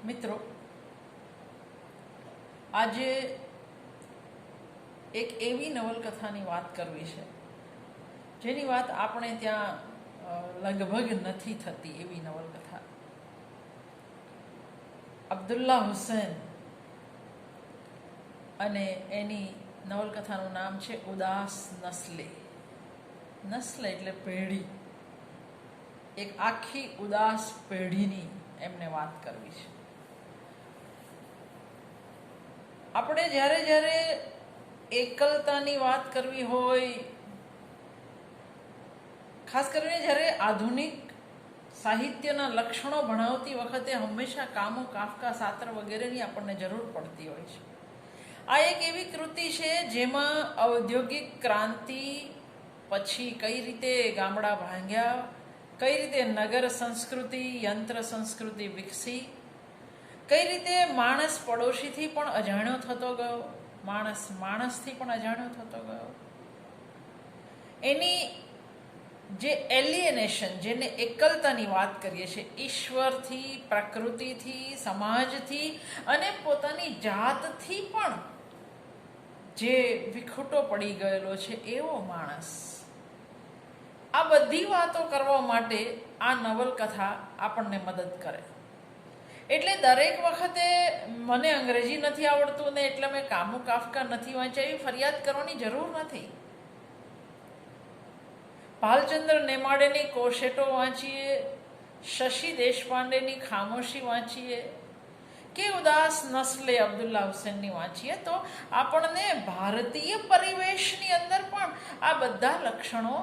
મિત્રો, આજે એક એવી નવલકથાની વાત કરવી છે જેની વાત આપણે ત્યાં લગભગ નથી થતી. એવી નવલકથા અબ્દુલ્લા હુસૈન અને એની નવલકથાનું નામ છે ઉદાસ નસ્લે. નસ્લ એટલે પેઢી. એક આખી ઉદાસ પેઢીની એમને વાત કરવી છે. આપણે જ્યારે જ્યારે એકલતાની વાત કરવી હોય, ખાસ કરીને જ્યારે આધુનિક સાહિત્યના લક્ષણો ભણાવતી વખતે હંમેશા કામો, કાફકા, સાત્ર વગેરેની આપણને જરૂર પડતી હોય છે. આ એક એવી કૃતિ છે જેમાં ઔદ્યોગિક ક્રાંતિ પછી કઈ રીતે ગામડા ભાંગ્યા, કઈ રીતે નગર સંસ્કૃતિ, યંત્ર સંસ્કૃતિ વિકસી, કઈ રીતે માણસ પડોશીથી પણ અજાણ્યો થતો ગયો, માણસ માણસથી પણ અજાણ્યો થતો ગયો. એની જે એલિયનેશન, જેને એકલતાની વાત કરીએ છીએ, ઈશ્વરથી, પ્રકૃતિથી, સમાજથી અને પોતાની જાતથી પણ જે વિખૂટો પડી ગયેલો છે એવો માણસ, આ બધી વાતો કરવા માટે આ નવલકથા આપણને મદદ કરે. એટલે દરેક વખતે મને અંગ્રેજી નથી આવડતું ને એટલે મેં કામુ કાફકા નથી વાંચ્યા એવી ફરિયાદ કરવાની જરૂર નથી. ભાલચંદ્ર નેમાડેની કોશેટો વાંચીએ, શશી દેશપાંડેની ખામોશી વાંચીએ કે ઉદાસ નસ્લે અબ્દુલ્લા હુસૈનની વાંચીએ તો આપણને ભારતીય પરિવેશની અંદર પણ આ બધા લક્ષણો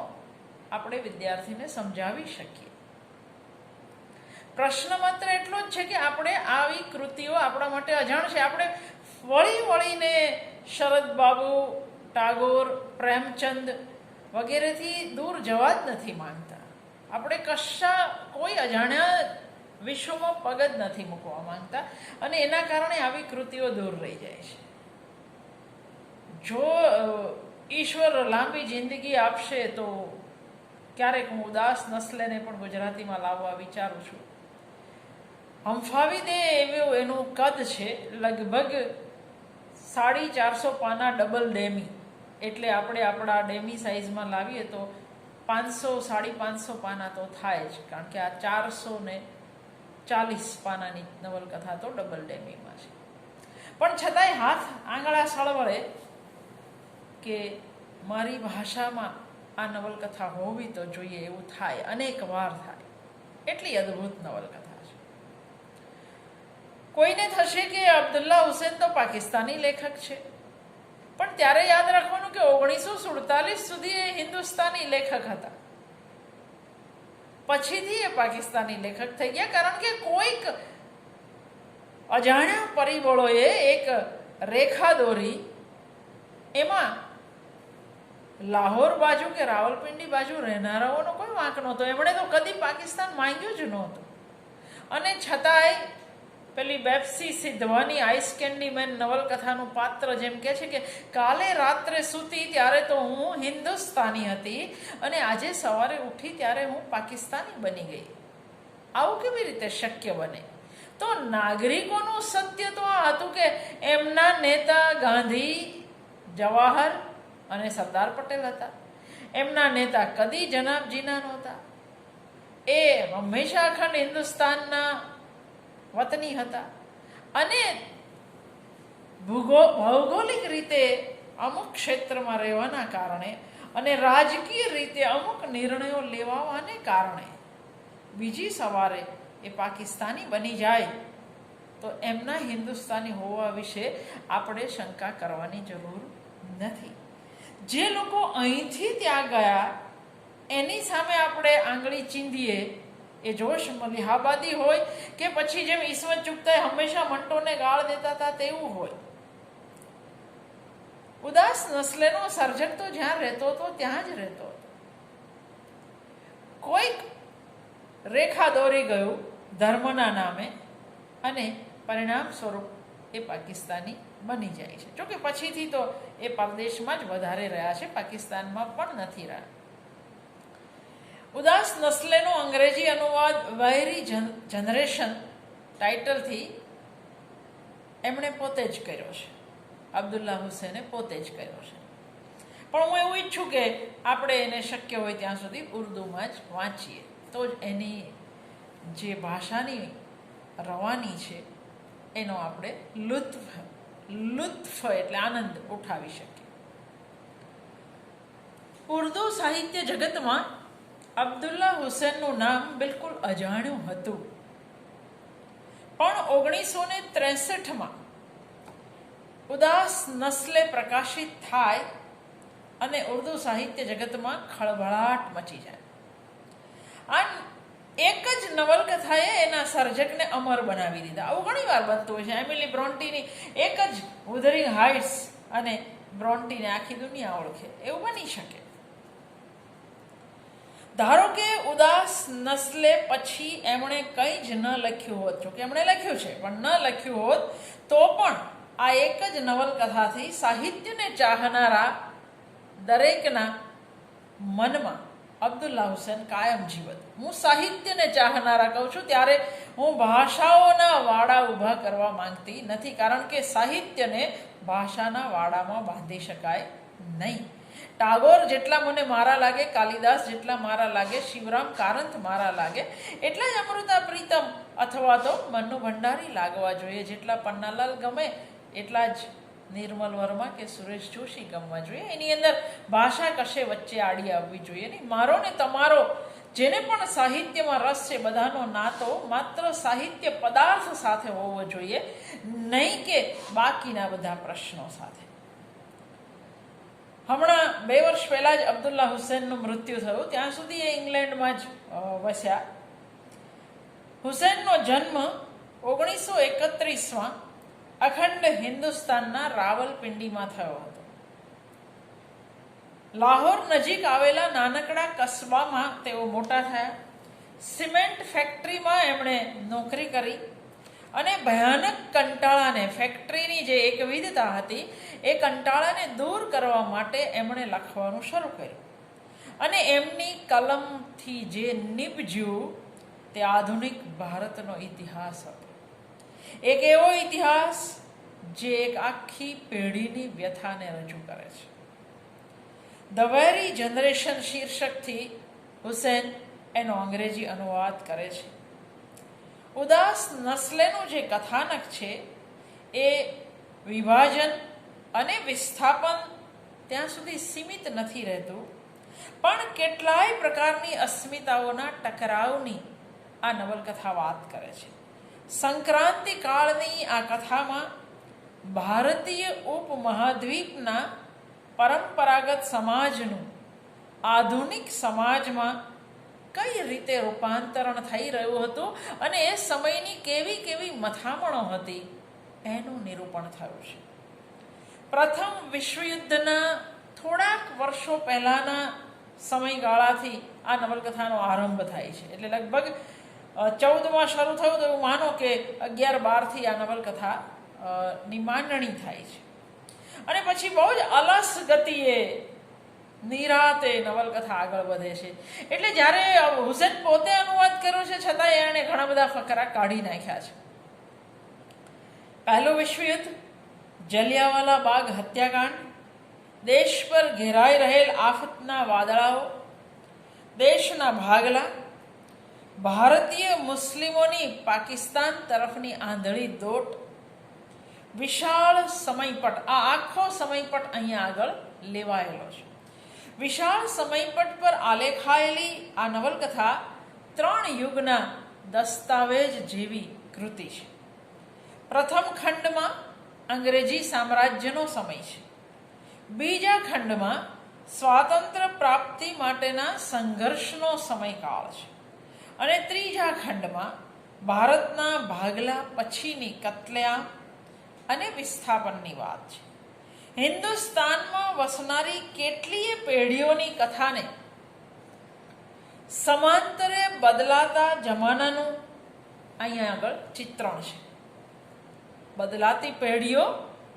આપણે વિદ્યાર્થીને સમજાવી શકીએ. પ્રશ્ન માત્ર એટલો જ છે કે આપણે આવી કૃતિઓ આપણા માટે અજાણ છે. આપણે વળી વળીને શરદ બાબુ, ટાગોર, પ્રેમચંદ વગેરેથી દૂર જવા જ નથી માંગતા. આપણે કોઈ અજાણ્યા વિશ્વમાં પગ જ નથી મૂકવા માંગતા અને એના કારણે આવી કૃતિઓ દૂર રહી જાય છે. જો ઈશ્વર લાંબી જિંદગી આપશે તો ક્યારેક હું ઉદાસ નસ્લેને પણ ગુજરાતીમાં લાવવા વિચારું છું. હંફાવી દે એવું એનું કદ છે, લગભગ 450 પાના ડબલ ડેમી. એટલે આપણે આપણા ડેમી સાઇઝમાં લાવીએ તો 500-550 પાના તો થાય જ, કારણ કે આ 440 પાનાની નવલકથા તો ડબલ ડેમીમાં છે. પણ છતાંય હાથ આંગળા સળવળે કે મારી ભાષામાં આ નવલકથા હોવી તો જોઈએ એવું થાય, અનેક વાર થાય. એટલી અદ્ભુત નવલકથા છે. કોઈને થશે કે અબ્દુલ્લા હુસૈન તો પાકિસ્તાની લેખક છે, પણ ત્યારે યાદ રાખવાનું કે 1947 સુધી એ હિન્દુસ્તાની લેખક હતા. પછીથી એ પાકિસ્તાની લેખક થઈ ગયા, કારણ કે કોઈક અજાણ્યા પરિબળોએ એક રેખા દોરી, એમાં લાહોર બાજુ કે રાવલપિંડી બાજુ રહેનારાઓનો કોઈ વાંક નહોતો. એમણે તો કદી પાકિસ્તાન માંગ્યું જ નહોતું. અને છતાંય પેલી બેપ્સી સિદ્ધવાની આઈસ કેન્ડી મેન નવલકથાનું પાત્ર જેમ કહે છે કે કાલે રાત્રે સૂતી ત્યારે તો હું હિન્દુસ્તાની હતી અને આજે સવારે ઉઠી ત્યારે હું પાકિસ્તાની બની ગઈ. આવું કેવી રીતે શક્ય બને? તો નાગરિકોનું સત્ય તો આ હતું કે એમના નેતા ગાંધી, જવાહર અને સરદાર પટેલ હતા. એમના નેતા કદી જનાબ જીના નહોતા. એ હંમેશા અખંડ હિન્દુસ્તાનના વતની હતા અને ભૌગોલિક રીતે અમુક ક્ષેત્રમાં રહેવાના કારણે અને રાજકીય રીતે અમુક નિર્ણયો લેવાને કારણે બીજી સવારે એ પાકિસ્તાની બની જાય તો એમના હિન્દુસ્તાની હોવા વિશે આપણે શંકા કરવાની જરૂર નથી. જે લોકો અહીંથી ત્યાં ગયા એની સામે આપણે આંગળી ચીંધીએ, એ જોશ મલિહાબાદી હોય કે પછી જેમ ઈસવત ચુગતાઈ હંમેશા મંટોને ગાળ દેતા હતા તેવું હોય. ઉદાસ નસ્લેનો સર્જક તો જ્યાં રહેતો હતો ત્યાં જ રહેતો હતો. કોઈક રેખા દોરી ગયું ધર્મના નામે અને પરિણામ સ્વરૂપ એ પાકિસ્તાની બની જાય છે. જોકે પછીથી તો એ પરદેશમાં જ વધારે રહ્યા છે, પાકિસ્તાનમાં પણ નથી રહ્યા. ઉદાસ નસ્લેનો અંગ્રેજી અનુવાદ વહેરી જનરેશન ટાઇટલથી એમણે પોતે જ કર્યો છે. અબ્દુલ્લા હુસેને પોતે જ કર્યો છે. પણ હું એવું ઈચ્છું કે આપણે એને શક્ય હોય ત્યાં સુધી ઉર્દુમાં જ વાંચીએ, તો જ એની જે ભાષાની રવાની છે એનો આપણે લુત્ફ એટલે આનંદ ઉઠાવી શકીએ. ઉર્દુ સાહિત્ય જગતમાં અબ્દુલ્લા હુસેનનું નામ બિલકુલ અજાણ્યું હતું, પણ 1963માં ઉદાસ નસ્લે પ્રકાશિત થાય અને ઉર્દુ સાહિત્ય જગતમાં ખળભળાટ મચી જાય. આ એક જ નવલકથાએ એના સર્જકને અમર બનાવી દીધા. આવું ઘણી વાર બનતું હોય છે. એમિલી બ્રોન્ટીની એક જ wuthering હાઇટ્સ અને બ્રોન્ટીને આખી દુનિયા ઓળખે, એવું બની શકે. ધારો કે ઉદાસ નસ્લે પછી એમણે કંઈ જ ન લખ્યું હોત, જો કે એમણે લખ્યું છે પણ ન લખ્યું હોત, તો પણ આ એક જ નવલકથાથી સાહિત્યને ચાહનારા દરેકના મનમાં અબ્દુલ્લા હુસેન કાયમ જીવત. હું સાહિત્યને ચાહનારા કહું છું ત્યારે હું ભાષાઓના વાડા ઊભા કરવા માંગતી નથી, કારણ કે સાહિત્યને ભાષાના વાડામાં બાંધી શકાય નહીં. ટાગોર જેટલા મને મારા લાગે, કાલિદાસ જેટલા મારા લાગે, શિવરામ કારંત મારા લાગે, એટલા જ અમૃતા પ્રીતમ અથવા તો મન્નુ ભંડારી લાગવા જોઈએ. જેટલા પન્નાલાલ ગમે એટલા જ નિર્મલ વર્મા કે સુરેશ જોશી ગમવા જોઈએ. એની અંદર ભાષા કશે વચ્ચે આડી આવવી જોઈએ નહીં. મારો ને તમારો જેને પણ સાહિત્યમાં રસ છે બધાનો નાતો માત્ર સાહિત્ય પદાર્થ સાથે હોવો જોઈએ, નહીં કે બાકીના બધા પ્રશ્નો સાથે. હમણાં 2 વર્ષ પહેલાં જ અબ્દુલ્લા હુસેનનું મૃત્યુ થયું. ત્યાં સુધી એ ઇંગ્લેન્ડમાં જ વસ્યા. હુસેનનો જન્મ 1931માં અખંડ હિન્દુસ્તાનના રાવલપિંડીમાં થયો હતો. લાહોર નજીક આવેલા નાનકડા કસ્બામાં તેઓ મોટા થયા. સિમેન્ટ ફેક્ટરીમાં એમણે નોકરી કરી અને ભયાનક કંટાળાને, ફેક્ટરીની જે એકવિધતા હતી એ કંટાળાને દૂર કરવા માટે એમણે લખવાનું શરૂ કર્યું. અને એમની કલમથી જે નીપજ્યું તે આધુનિક ભારતનો ઇતિહાસ હતો. એક એવો ઇતિહાસ જે એક આખી પેઢીની વ્યથાને રજૂ કરે છે. ધ વેરી જનરેશન શીર્ષકથી હુસેન એનો અંગ્રેજી અનુવાદ કરે છે. ઉદાસ નસ્લેનું જે કથાનક છે એ વિભાજન અને વિસ્થાપન ત્યાં સુધી સીમિત નથી રહેતું, પણ કેટલાય પ્રકારની અસ્મિતાઓના ટકરાવની આ નવલકથા વાત કરે છે. સંક્રાંતિ કાળની આ કથામાં ભારતીય ઉપમહાદ્વીપના પરંપરાગત સમાજનું આધુનિક સમાજમાં કઈ રીતે રૂપાંતરણ થઈ રહ્યું હતું અને એ સમયની કેવી કેવી મથામણો હતી એનું નિરૂપણ થયું છે. પ્રથમ વિશ્વયુદ્ધના થોડાક વર્ષો પહેલાંના સમયગાળાથી આ નવલકથાનો આરંભ થાય છે. એટલે લગભગ 14માં શરૂ થયું તો એવું માનો કે 11-12થી આ નવલકથા ની માંડણી થાય છે. અને પછી બહુ જ અલસ ગતિએ નિરાતે નવલકથા આગળ વધે છે. એટલે જ્યારે હુસેન પોતે અનુવાદ કર્યો છે છતાંય એણે ઘણા બધા ફકરા કાઢી નાખ્યા છે. પહેલું વિશ્વયુદ્ધ, જલિયાવાલા બાગ હત્યાકાંડ, દેશ પર ઘેરાઈ રહેલ આફતના વાદળાઓ, દેશના ભાગલા, ભારતીય મુસ્લિમોની પાકિસ્તાન તરફની આંધળી દોટ, વિશાળ સમયપટ. આ આખો સમયપટ અહીંયા આગળ લેવાયેલો છે. વિશાળ સમયપટ પર આલેખાયેલી આ નવલકથા 3 યુગના દસ્તાવેજ જેવી કૃતિ છે. પ્રથમ ખંડમાં અંગ્રેજી સામ્રાજ્યનો સમય છે. બીજા ખંડમાં સ્વાતંત્ર્ય પ્રાપ્તિ માટેના સંઘર્ષનો સમયકાળ છે. અને ત્રીજા ખંડમાં ભારતના ભાગલા પછીની કત્લેઆમ અને વિસ્થાપનની વાત છે. હિન્દુસ્તાનમાં વસનારી કેટલીય પેઢીઓની કથાને સમાંતરે બદલાતા જમાનાનું અહીંયા આગળ ચિત્રણ છે. બદલાતી પેઢીઓ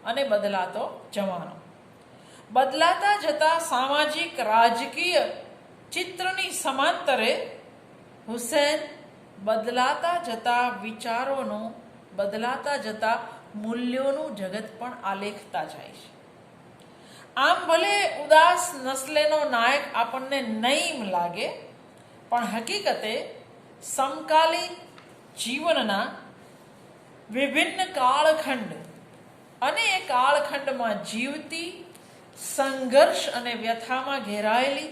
અને બદલાતો જમાનો, બદલાતા જતા સામાજિક રાજકીય ચિત્રની સમાંતરે હુસેન બદલાતા જતા વિચારોનું, બદલાતા જતા મૂલ્યોનું જગત પણ આલેખતા જાય છે. આમ ભલે ઉદાસ નસ્લેનો નાયક આપણને નઈમ લાગે, પણ હકીકતે સમકાલીન જીવનના વિભિન્ન કાળખંડ અને એ કાળખંડમાં જીવતી, સંઘર્ષ અને વ્યથામાં ઘેરાયેલી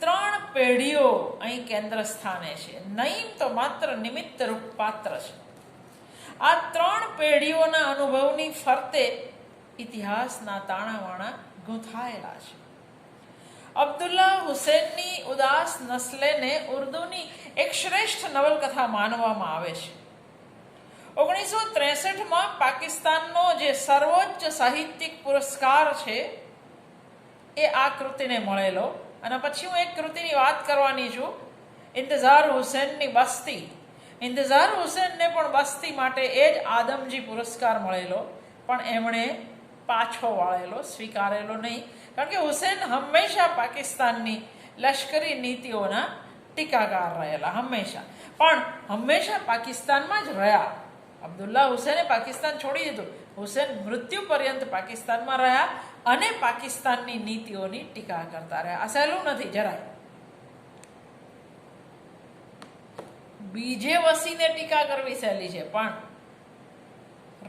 3 પેઢીઓ અહીં કેન્દ્ર સ્થાને છે. નઈમ તો માત્ર નિમિત્ત રૂપ પાત્ર છે. આ 3 પેઢીઓના અનુભવની ફરતે ઇતિહાસના તાણાવાણા ગૂંથાયેલા છે. અબ્દુલ્લા હુસેનની ઉદાસ નસ્લેને ઉર્દુની એક શ્રેષ્ઠ નવલકથા માનવામાં આવે છે. 1963માં પાકિસ્તાનનો જે સર્વોચ્ચ સાહિત્યિક પુરસ્કાર છે એ આ કૃતિને મળેલો. અને પછી હું એક કૃતિની વાત કરવાની છું, ઇંતઝાર હુસેનની બસ્તી. ઇંતઝાર હુસેનને પણ બસ્તી માટે એ જ આદમજી પુરસ્કાર મળેલો, પણ એમણે પાછો વાળેલો, સ્વીકારેલો નહીં. કારણ કે હુસેન હંમેશા પાકિસ્તાનની લશ્કરી નીતિઓના ટીકાકાર રહેલા, હંમેશા. પણ હંમેશા પાકિસ્તાનમાં જ રહ્યા. અબ્દુલ્લા હુસેને પાકિસ્તાન છોડી દીધું. હુસેન મૃત્યુ પર્યંત પાકિસ્તાનમાં રહ્યા અને પાકિસ્તાનની નીતિઓની ટીકા કરતા રહ્યા. આ સહેલું નથી જરાય. બીજે વસીને ટીકા કરવી સહેલી છે, પણ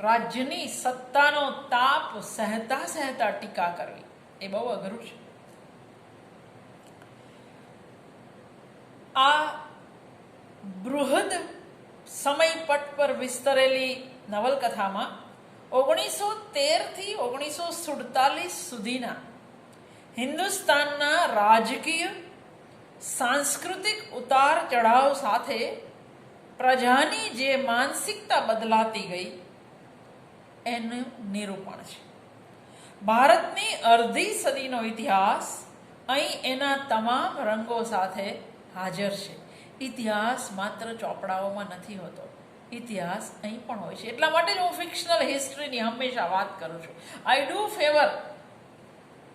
રાજ્યની સત્તાનો તાપ સહેતા સહેતા ટીકા કરવી એ બહુ અઘરું છે. આ બૃહદ સમય પટ પર વિસ્તરેલી નવલકથામાં 1913 થી 1947 સુધીના હિન્દુસ્તાનના રાજકીય, સાંસ્કૃતિક ઉતાર ચઢાવ સાથે પ્રજાની જે માનસિકતા બદલાતી ગઈ એનું નિરૂપણ છે. ભારતની અડધી સદીનો ઇતિહાસ અહીં એના તમામ રંગો સાથે હાજર છે. ઇતિહાસ માત્ર ચોપડાઓમાં નથી હોતો, ઇતિહાસ અહીં પણ હોય છે. એટલા માટે જ હું ફિક્શનલ હિસ્ટ્રીની હંમેશા વાત કરું છું. I do favour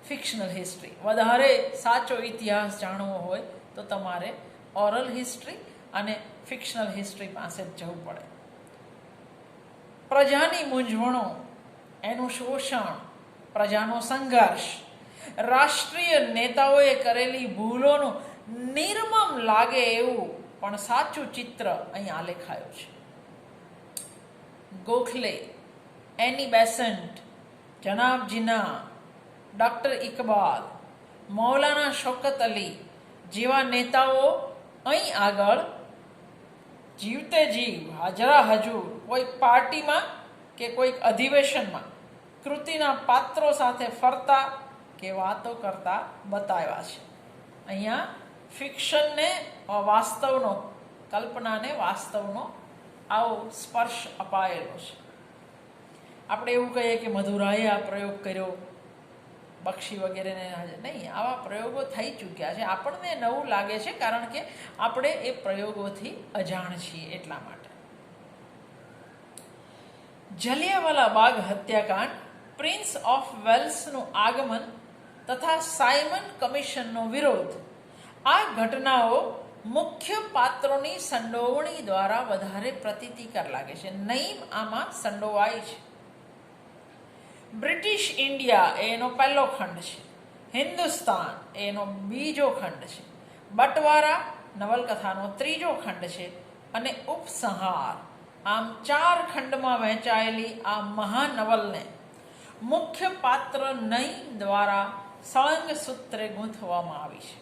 fictional history. વધારે સાચો ઇતિહાસ જાણવો હોય તો તમારે ઓરલ હિસ્ટ્રી અને ફિક્શનલ હિસ્ટ્રી પાસે જ જવું પડે. પ્રજાની મૂંઝવણો, એનું શોષણ, પ્રજાનો સંઘર્ષ, રાષ્ટ્રીય નેતાઓએ કરેલી ભૂલોનું નિર્મમ લાગે એવું પણ સાચું ચિત્ર અહીં આલેખાયું છે. ગોખલે, એની બેસન્ટ, જનાબ જીના, ડૉક્ટર ઇકબાલ, મૌલાના શૌકત અલી જેવા નેતાઓ અહીં આગળ જીવતે જીવ, હાજરા હજુર કોઈક પાર્ટીમાં કે કોઈક અધિવેશનમાં કૃતિના પાત્રો સાથે ફરતા કે વાતો કરતા બતાવ્યા છે. અહીંયા ફિક્શનને વાસ્તવનો, કલ્પનાને વાસ્તવનો આવો સ્પર્શ અપાયેલો છે. આપણે એવું કહીએ કે મધુરાએ આ પ્રયોગ કર્યો, બક્ષી વગેરેને નહીં, આવા પ્રયોગો થઈ ચૂક્યા છે. આપણને નવું લાગે છે કારણ કે આપણે એ પ્રયોગોથી અજાણ છીએ એટલા માટે. જલિયાવાલા બાગ હત્યાકાંડ, પ્રિન્સ ઓફ વેલ્સનું આગમન તથા સાયમન કમિશનનો વિરોધ, આ ઘટનાઓ મુખ્ય પાત્રોની સંડોવણી દ્વારા વધારે પ્રતીતિકર લાગે છે. નઈમ આમાં સંડોવાય છે. બ્રિટિશ ઇન્ડિયા એનો પહેલો ખંડ છે, હિન્દુસ્તાન એનો બીજો ખંડ છે, બટવારા નવલકથાનો ત્રીજો ખંડ છે અને ઉપસંહાર, આમ 4 ખંડમાં વહેંચાયેલી આ મહાનવલને મુખ્ય પાત્ર નઈમ દ્વારા સળંગ સૂત્રે ગૂંથવામાં આવી છે.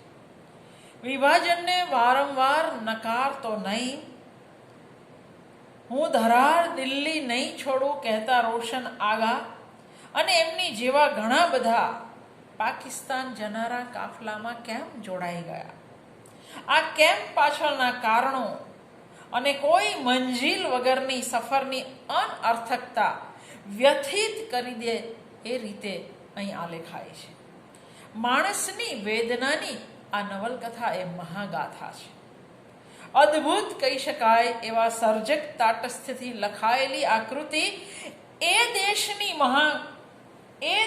વિભાજનને વારંવાર નકારતો નઈમ, હું ધરાર દિલ્હી નહીં છોડું કહેતા રોશન આગા અને એમની જેવા ઘણા બધા પાકિસ્તાન જનારા કાફલામાં કેમ જોડાઈ ગયા? આ કેમ્પ પાછળના કારણો અને કોઈ મંજિલ વગરની સફરની અનઅર્થકતા વ્યથિત કરી દે એ રીતે અહીં આલેખાય છે. માણસની વેદનાની આ નવલકથા એ મહાગાથા છે. અદ્ભુત કહી શકાય એવા સર્જક તાટસ્થ્યથી લખાયેલી આ કૃતિ એ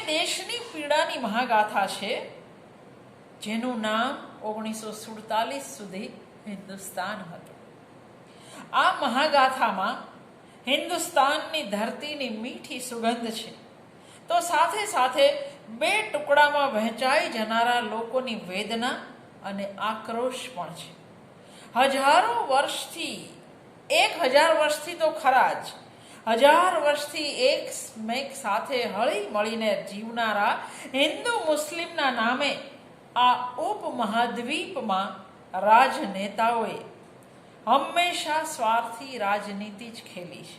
દેશની પીડાની મહાગાથા છે જેનું નામ 1947 સુધી હિન્દુસ્તાન હતું. આ મહાગાથામાં હિન્દુસ્તાનની ધરતીની મીઠી સુગંધ છે, તો સાથે સાથે બે ટુકડામાં વહેંચાઈ જનારા લોકોની વેદના અને આક્રોશ પણ છે. હજારો વર્ષથી, 1000 વર્ષથી તો ખરા જ, 1000 વર્ષથી એકમેક સાથે હળી મળીને જીવનારા હિન્દુ મુસ્લિમના નામે આ ઉપમહાદ્વીપમાં રાજનેતાઓએ હંમેશા સ્વાર્થી રાજનીતિ જ ખેલી છે.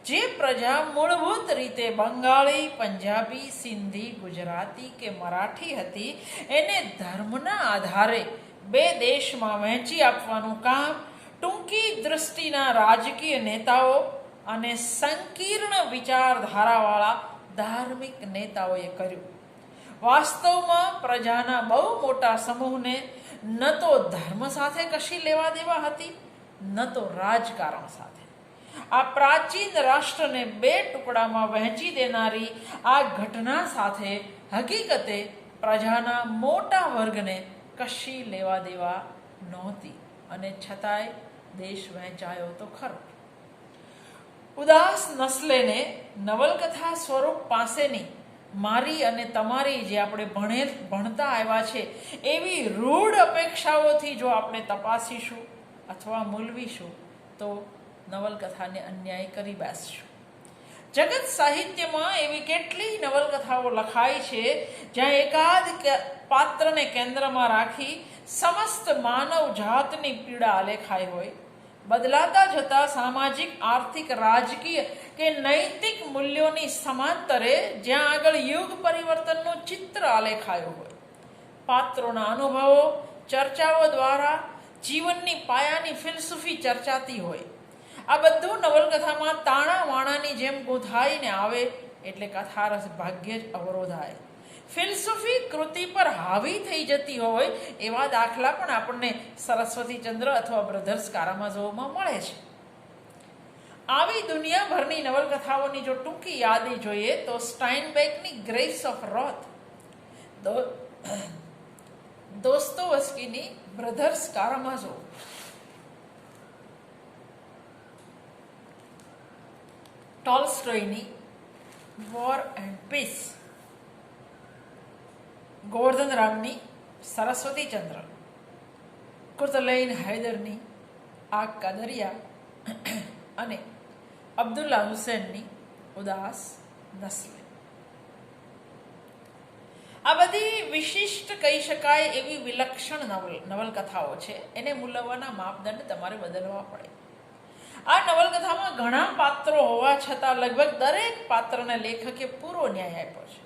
જે પ્રજા મૂળભૂત રીતે બંગાળી, પંજાબી, સિંધી, ગુજરાતી કે મરાઠી હતી, એને ધર્મના આધારે બે દેશમાં વહેંચી આપવાનું કામ ટૂંકી દૃષ્ટિના રાજકીય નેતાઓ અને સંકીર્ણ વિચારધારાવાળા ધાર્મિક નેતાઓએ કર્યું. વાસ્તવમાં પ્રજાના બહુ મોટા સમૂહને ન તો ધર્મ સાથે કશી લેવા દેવા હતી, ન તો રાજકારણ સાથે. આ પ્રાચીન રાષ્ટ્રને બે ટુકડામાં વહેંચી દેનારી આ ઘટના સાથે હકીકતે પ્રજાના મોટા વર્ગને કશી લેવા દેવા નહોતી, અને છતાંય દેશ વહેંચાયો તો ખરો. ઉદાસ નસ્લેને નવલકથા સ્વરૂપ પાસેની મારી અને તમારી જે આપણે ભણતા આવ્યા છે એવી રૂઢ અપેક્ષાઓથી જો આપણે તપાસીશું અથવા મૂલવીશું તો નવલકથાને અન્યાય કરી બેસશું. જગત સાહિત્યમાં એવી કેટલી નવલકથાઓ લખાઈ છે જ્યાં એકાદ પાત્રને કેન્દ્રમાં રાખી સમસ્ત માનવ જાતની પીડા આલેખાઈ હોય, બદલાતા જતા સામાજિક, આર્થિક, રાજકીય કે નૈતિક મૂલ્યોની સમાંતરે જ્યાં આગળ યુગ પરિવર્તનનું ચિત્ર આલેખાયું હોય, પાત્રોના અનુભવો, ચર્ચાઓ દ્વારા જીવનની પાયાની ફિલસૂફી ચર્ચાતી હોય, આ બધું નવલકથામાં તાણા વાણાની જેમ ગૂંથાઈને આવે એટલે કથારસ ભાગ્યે જ અવરોધાય. ફિલસૂફી કૃતિ પર હાવી થઈ જતી હોય એવા દાખલા પણ આપણને સરસ્વતીચંદ્ર અથવા બ્રધર્સ કારામાઝોવમાં મળે છે. આવી દુનિયાભરની નવલકથાઓની જો ટૂંકી યાદી જોઈએ તો સ્ટાઇનબેકની ગ્રેસ ઓફ રોથ, દોસ્તોવસ્કીની બ્રધર્સ કારામાઝોવ, ટોલ્સ્ટોયની વોર એન્ડ પીસ, ગોવર્ધન રામની સરસ્વતીચંદ્ર, કુર્તલૈન હૈદરની આગ કા દરિયા અને અબ્દુલ્લા હુસેનની ઉદાસ નસ્લે. આ બધી વિશિષ્ટ કહી શકાય એવી વિલક્ષણ નવલકથાઓ છે. એને મૂલવવાના માપદંડ તમારે બદલવા પડે. આ નવલકથામાં ઘણા પાત્રો હોવા છતાં લગભગ દરેક પાત્રને લેખકે પૂરો ન્યાય આપ્યો છે.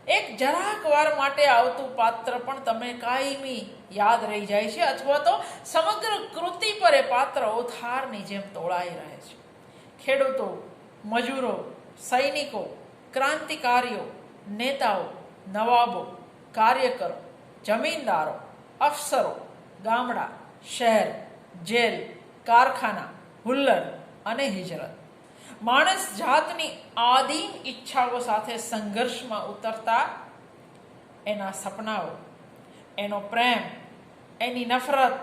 એક જરાક વાર માટે આવતું પાત્ર પણ તમને કાયમી યાદ રહી જાય છે, અથવા તો સમગ્ર કૃતિ પર એ પાત્ર ઓથારની જેમ તોળાઈ રહે છે. ખેડૂતો, મજૂરો, સૈનિકો, ક્રાંતિકારીઓ, નેતાઓ, નવાબો, કાર્યકરો, જમીનદારો, અફસરો, ગામડા, શહેર, જેલ, કારખાના, હુલ્લડ અને હિજરત, માણસ જાતની આદિમ ઈચ્છાઓ સાથે સંઘર્ષમાં ઉતરતા એના સપનાઓ, એનો પ્રેમ, એની નફરત,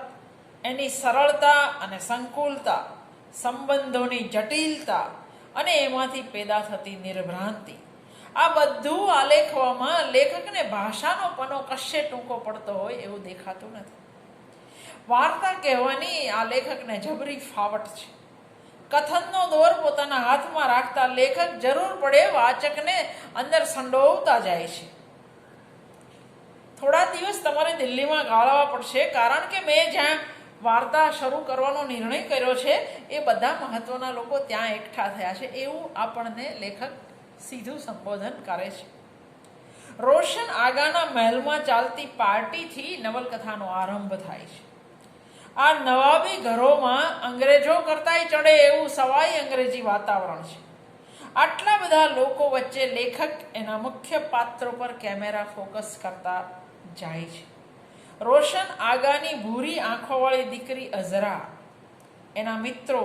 એની સરળતા અને સંકુલતા, સંબંધોની જટિલતા અને એમાંથી પેદા થતી નિર્ભ્રાંતિ, આ બધું આલેખવામાં લેખકને ભાષાનો પનો કશે ટૂંકો પડતો હોય એવું દેખાતું નથી. વાર્તા કહેવાની આ લેખકને જબરી ફાવટ છે. કથનનો દોર પોતાના હાથમાં રાખતા લેખક જરૂર પડે વાચકને અંદર સંડોવતા જાય છે. થોડા દિવસ તમારે દિલ્હીમાં ગાળવા પડશે, કારણ કે મેં જ્યાં વાર્તા શરૂ કરવાનો નિર્ણય કર્યો છે એ બધા મહત્વના લોકો ત્યાં એકઠા થયા છે એવું આપણને લેખક સીધું સંબોધન કરે છે. રોશન આગાના મહેલમાં ચાલતી પાર્ટીથી નવલકથાનો આરંભ થાય છે. આ નવાબી ઘરોમાં અંગ્રેજો કરતાંય ચડે એવું સવાઈ અંગ્રેજી વાતાવરણ છે. આટલા બધા લોકો વચ્ચે લેખક એના મુખ્ય પાત્રો પર કેમેરા ફોકસ કરતા જાય છે. રોશન આગાની ભૂરી આંખોવાળી દીકરી અઝરા, એના મિત્રો,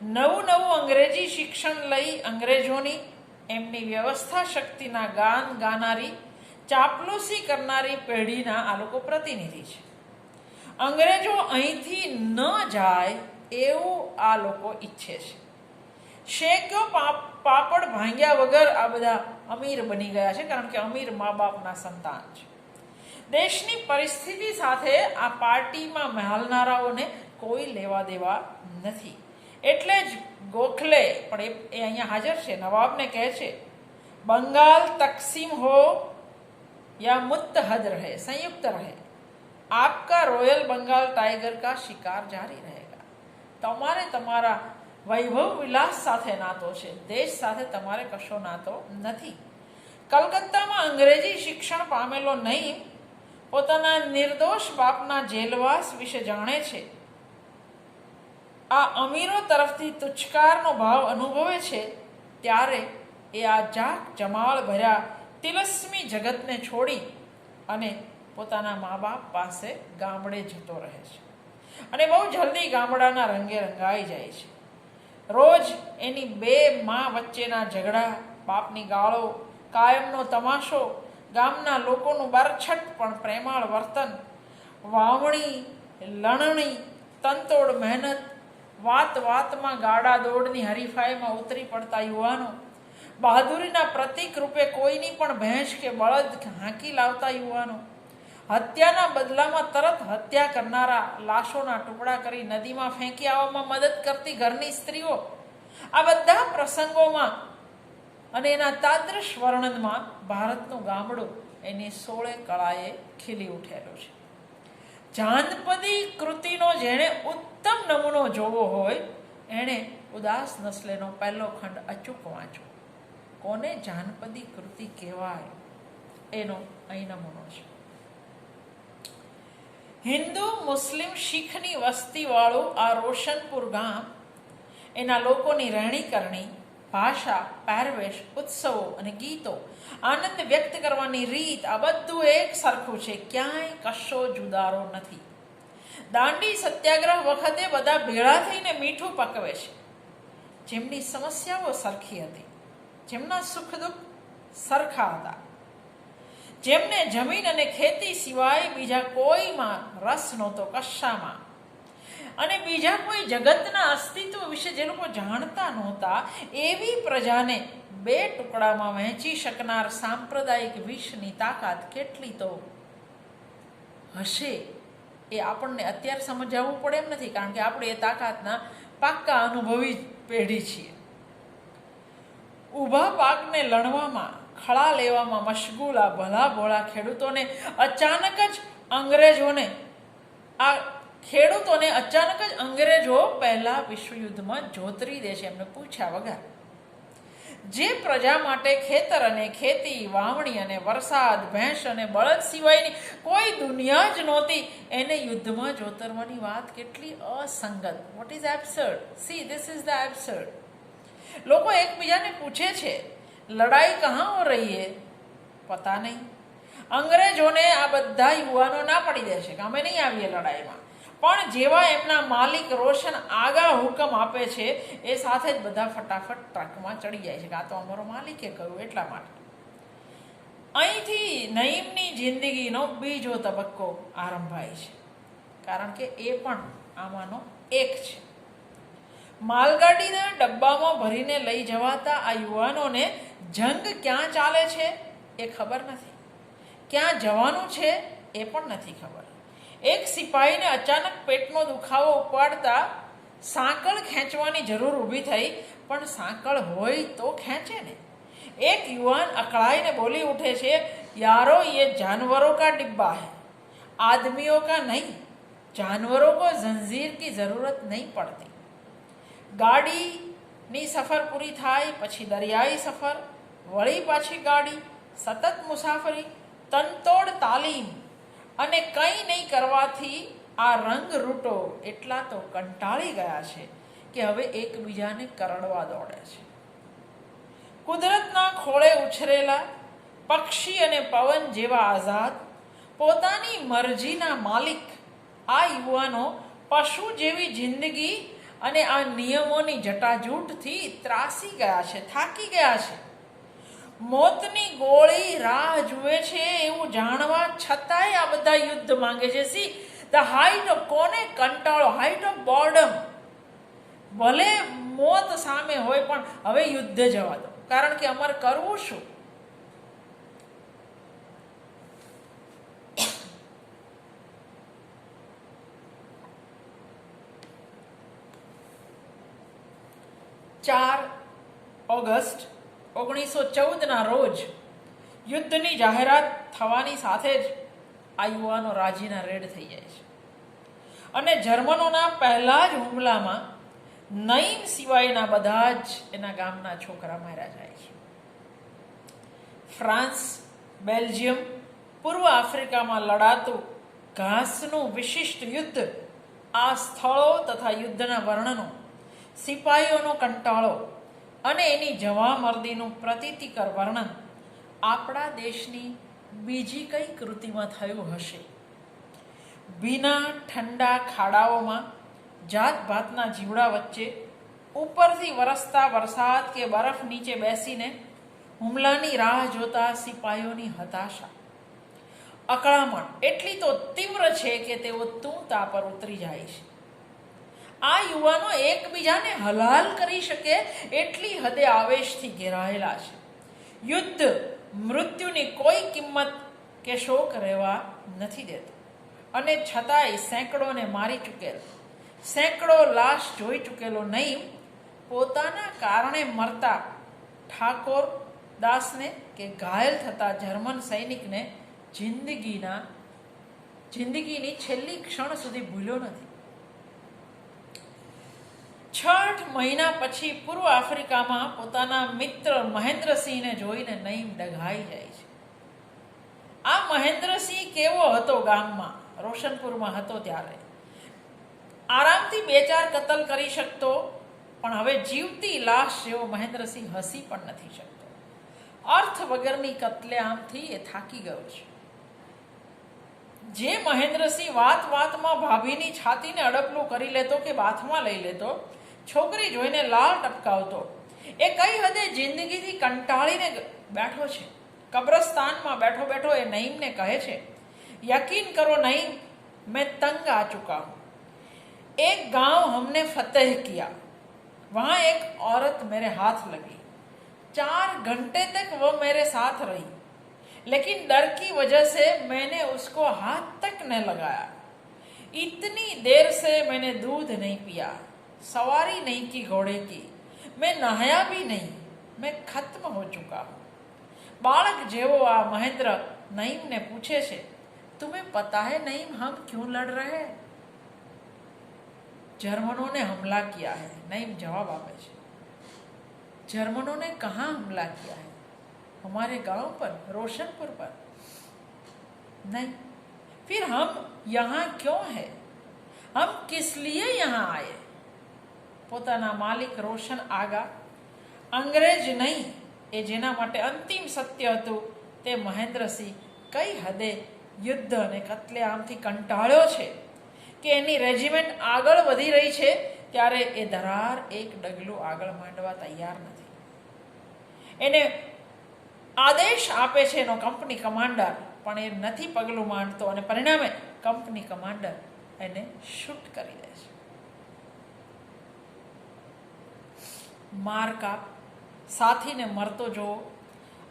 નવું અંગ્રેજી શિક્ષણ લઈ અંગ્રેજોની એમની વ્યવસ્થા શક્તિના ગાન ગાનારી, ચાપલુસી કરનારી પેઢીના આ લોકો પ્રતિનિધિ છે. અંગ્રેજો અહીંથી ન જાય એવું આ લોકો ઈચ્છે છે. શેક્યો પાપડ ભાંગ્યા વગર આ બધા અમીર બની ગયા છે, કારણ કે અમીર મા બાપના સંતાન છે. દેશની પરિસ્થિતિ સાથે આ પાર્ટીમાં હાલનારાઓને કોઈ લેવા દેવા નથી. એટલે જ ગોખલે પણ એ અહીંયા હાજર છે, નવાબને કહે છે, બંગાળ તકસીમ હો યા મુત્તહદ રહે, સંયુક્ત રહે, આપકા રોયલ બંગાળ ટાઈગર કા શિકાર જારી રહેગા. તમારે તમારા વૈભવ વિલાસ સાથે નાતો છે, દેશ સાથે તમારે કશો નાતો નથી. કલકત્તામાં અંગ્રેજી શિક્ષણ પામેલો નહીં પોતાના નિર્દોષ બાપના જેલવાસ વિશે જાણે છે. આ અમીરો તરફથી તુચ્છકારનો ભાવ અનુભવે છે, ત્યારે એ આ જાક જમાળ ભર્યા તિલસ્મી જગતને છોડી અને પોતાના મા બાપ પાસે ગામડે જતો રહે છે અને બહુ જલ્દી ગામડાના રંગે રંગાઈ જાય છે. રોજ એની બે મા વચ્ચેના ઝઘડા, બાપની ગાળો, કાયમનો તમાશો, ગામના લોકોનું બરછટ પણ પ્રેમાળ વર્તન, વાવણી, લણણી, તનતોડ મહેનત, વાત વાતમાં ગાડા દોડની હરીફાઈમાં ઉતરી પડતા યુવાનો, બહાદુરીના પ્રતીક રૂપે કોઈની પણ ભેંસ કે બળદ હાંકી લાવતા યુવાનો, હત્યાના બદલામાં તરત હત્યા કરનારા, લાશોના ટુકડા કરી નદીમાં ફેંકી આવવામાં મદદ કરતી ઘરની સ્ત્રીઓ, આ બધા પ્રસંગોમાં અને એના તાદ્રશ વર્ણનમાં ભારતનું ગામડું એની 16 કળાએ ખીલી ઉઠેલું છે. જાનપદી કૃતિનો જેણે ઉત્તમ નમૂનો જોવો હોય એણે ઉદાસ નસ્લેનો પહેલો ખંડ અચૂક વાંચો. કોને જાનપદી કૃતિ કહેવાય એનો અહીં નમૂનો છે. હિન્દુ, મુસ્લિમ, શીખની વસ્તીવાળું આ રોશનપુર ગામ, એના લોકોની રહેણી કરણી, ભાષા, પહેરવેશ, ઉત્સવો અને ગીતો, આનંદ વ્યક્ત કરવાની રીત, આ બધું એક સરખું છે, ક્યાંય કશો જુદારો નથી. દાંડી સત્યાગ્રહ વખતે બધા ભેળા થઈને મીઠું પકવે છે. જેમની સમસ્યાઓ સરખી હતી, જેમના સુખ દુઃખ સરખા હતા, જેમને જમીન અને ખેતી સિવાય બીજા કોઈમાં રસ નહોતો, કશામાં, અને બીજા કોઈ જગતના અસ્તિત્વ વિશે જે લોકો જાણતા નહોતા, એવી પ્રજાને બે ટુકડામાં વહેંચી શકનાર સાંપ્રદાયિક વિષની તાકાત કેટલી તો હશે એ આપણને અત્યારે સમજાવવું પડે એમ નથી, કારણ કે આપણે એ તાકાતના પાક્કા અનુભવી પેઢી છીએ. ઊભા પાકને લણવામાં, ખળા લેવામાં મશગુલ આ ભલા ભોળા ખેડૂતોને અચાનક જ અંગ્રેજો પહેલા વિશ્વયુદ્ધમાં જોતરી દે છે, એમને પૂછ્યા વગર. જે પ્રજા માટે ખેતર અને ખેતી, વાવણી અને વરસાદ, ભેંસ અને બળદ સિવાયની કોઈ દુનિયા જ નહોતી, એને યુદ્ધમાં જોતરવાની વાત કેટલી અસંગત. What is absurd? See, this is the absurd. લોકો એકબીજાને પૂછે છે, લડાઈ કહાં હો રહી હે? પતા નહીં. અંગ્રેજોને આ બધા યુવાનો ના પડી દે છે કે અમે નહીં આવીએ લડાઈમાં, પણ જેવા એમના માલિક રોશન આગા હુકમ આપે છે એ સાથે જ બધા ફટાફટ ટ્રકમાં ચડી જાય છે કે આ તો અમારો માલિકે કહ્યું એટલા માટે. અહીંથી નઈમની જિંદગીનો બીજો તબક્કો આરંભાય છે, કારણ કે એ પણ આમાંનો એક છે. માલગાડીના ડબ્બામાં ભરીને લઈ જવાતા આ યુવાનોને જંગ ક્યાં ચાલે છે એ ખબર નથી, ક્યાં જવાનું છે એ પણ નથી ખબર. એક સિપાહીને અચાનક પેટનો દુખાવો ઉપાડતા સાંકળ ખેંચવાની જરૂર ઊભી થઈ, પણ સાંકળ હોય તો ખેંચે ને. એક યુવાન અકળાઈને બોલી ઉઠે છે, यारो ये जानवरों का डिब्बा है, आदमियों का नहीं. जानवरों को जंजीर की जरूरत नहीं पड़ती. ગાડીની સફર પૂરી થાય પછી દરિયાઈ સફર, વળી પાછી ગાડી, સતત મુસાફરી, તનતોડ તાલીમ અને કંઈ નહીં કરવાથી આ રંગ રૂટો એટલા તો કંટાળી ગયા છે કે હવે એકબીજાને કરડવા દોડે છે. કુદરતના ખોળે ઉછરેલા પક્ષી અને પવન જેવા આઝાદ, પોતાની મરજીના માલિક આ યુવાનો પશુ જેવી જિંદગી અને આ નિયમોની જટાજૂટથી ત્રાસી ગયા છે, થાકી ગયા છે. મોતની ગોળી રાહ જુએ છે એવું જાણવા છતાંય આ બધા યુદ્ધ માંગે છે. સી ધ હાઈટ ઓફ, કોને કંટાળો, હાઈટ ઓફ બોર્ડમ. ભલે મોત સામે હોય પણ હવે યુદ્ધ જવા દો, કારણ કે અમારે કરવું શું? ચાર ઓગસ્ટ 1914 રોજ યુદ્ધની જાહેરાત થવાની સાથે જ આ યુવાનો રાજીના રેડ થઈ જાય છે અને જર્મનોના પહેલા જ હુમલામાં નઈમ સિવાયના બધા જ એના ગામના છોકરા માર્યા જાય છે. ફ્રાન્સ, બેલ્જિયમ, પૂર્વ આફ્રિકામાં લડાતું ઘાસનું વિશિષ્ટ યુદ્ધ, આ સ્થળો તથા યુદ્ધના વર્ણનો, સિપાહીઓનો કંટાળો અને એની જવામર્દીનું પ્રતીતિકર વર્ણન આપણા દેશની બીજી કઈ કૃતિમાં થયું હશે? ભીના ઠંડા ખાડાઓમાં જાત ભાતના જીવડા વચ્ચે ઉપરથી વરસતા વરસાદ કે બરફ નીચે બેસીને હુમલાની રાહ જોતા સિપાહીઓની હતાશા, અકળામણ એટલી તો તીવ્ર છે કે તેઓ તૂંતા પર ઉતરી જાય છે. આ યુવાનો એકબીજાને હલાલ કરી શકે એટલી હદે આવેશથી ઘેરાયેલા છે. યુદ્ધ મૃત્યુની કોઈ કિંમત કે શોક રહેવા નથી દેતો અને છતાંય સેંકડોને મારી ચૂકેલ, સેંકડો લાશ જોઈ ચૂકેલો નઈમ પોતાના કારણે મરતા ઠાકોર દાસને કે ઘાયલ થતા જર્મન સૈનિકને જિંદગીની છેલ્લી ક્ષણ સુધી ભૂલ્યો નથી. 6 મહિના પછી પૂર્વ આફ્રિકામાં પોતાના મિત્ર મહેન્દ્રસિંહને જોઈને નઈમ ડઘાઈ જાય છે. આ મહેન્દ્રસિંહ કેવો હતો? ગામમાં રોશનપુરમાં હતો ત્યારે આરામથી 2-4 કતલ કરી શકતો, પણ હવે જીવતી લાશ જેવો મહેન્દ્રસિંહ હસી પણ નથી શકતો. અર્થ વગરની કતલેઆમથી એ થાકી ગયો છે. જે મહેન્દ્રસિંહ વાતમાં ભાભીની છાતીને અડપલું કરી લેતો કે બાથમાં લઈ લેતો, છોકરી જોઈને લાળ ટપકાવતો, એ કઈ હદે જિંદગીથી કંટાળીને બેઠો છે. કબ્રસ્તાનમાં બેઠો બેઠો એ નઈમને કહે છે, यकीन करो नईम, मैं तंग आ चुका हूं. एक गांव हमने फतेह किया, वहां एक औरत मेरे हाथ लगी. 4 घंटे तक वो मेरे साथ रही, लेकिन डर की वजह से मैंने उसको हाथ तक न लगाया. इतनी देर से मैंने दूध नहीं पिया, सवारी नहीं की घोड़े की, मैं नहाया भी नहीं, मैं खत्म हो चुका हूं. बालक जेवो आ महेंद्र नईम ने पूछे છે, तुम्हें पता है नईम हम क्यों लड़ रहे हैं? जर्मनों ने हमला किया है. नईम जवाब आपे છે, जर्मनों ने कहाँ हमला किया है? हमारे गांव पर, रोशनपुर पर. नहीं. फिर हम यहाँ क्यों है? हम किस लिए यहाँ आए? પોતાના માલિક રોશન આગા, અંગ્રેજ નહીં, એ જેના માટે અંતિમ સત્ય હતું, તે મહેન્દ્રસિંહ કઈ હદે યુદ્ધ અને કતલેઆમથી કંટાળ્યો છે કે એની રેજિમેન્ટ આગળ વધી રહી છે ત્યારે એ ધરાર એક ડગલું આગળ માંડવા તૈયાર નથી. એને આદેશ આપે છે એનો કંપની કમાન્ડર, પણ એ નથી પગલું માંડતો અને પરિણામે કંપની કમાન્ડર એને શૂટ કરી દે છે. માર કાપ, સાથીને મરતો જોવો,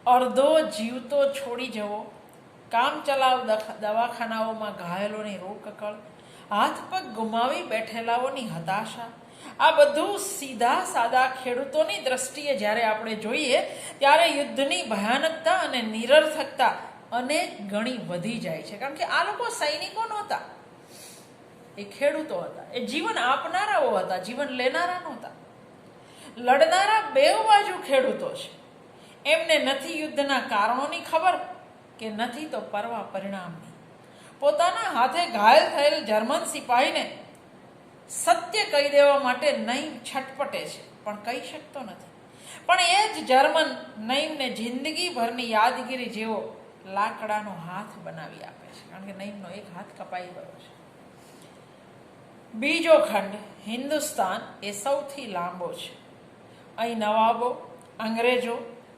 અડધો જીવતો છોડી જવો, કામ ચલાવ દવાખાનાઓમાં ઘાયલોની રોકકળ, હાથ પગ ગુમાવી બેઠેલાઓની હતાશા, આ બધું સીધા સાદા ખેડૂતોની દ્રષ્ટિએ જ્યારે આપણે જોઈએ ત્યારે યુદ્ધની ભયાનકતા અને નિરર્થકતા અનેક ગણી વધી જાય છે. કારણ કે આ લોકો સૈનિકો નહોતા, એ ખેડૂતો હતા, એ જીવન આપનારાઓ હતા, જીવન લેનારા નહોતા. લડનારા બેવ બાજુ ખેડૂતો છે. એમને નથી યુદ્ધના કારણોની ખબર કે નથી તો પરવા પરિણામની. પોતાના હાથે ઘાયલ થયેલ જર્મન સિપાહીને સત્ય કહી દેવા માટે નઈમ છટપટે છે, પણ કહી શકતો નથી. પણ એ જ જર્મન નઈમને જિંદગીભરની યાદગીરી જેવો લાકડાનો હાથ બનાવી આપે છે, કારણ કે નઈમનો એક હાથ કપાઈ ગયો છે. બીજો ખંડ હિન્દુસ્તાન એ સૌથી લાંબો છે. અહીં નવાબો, અંગ્રેજો,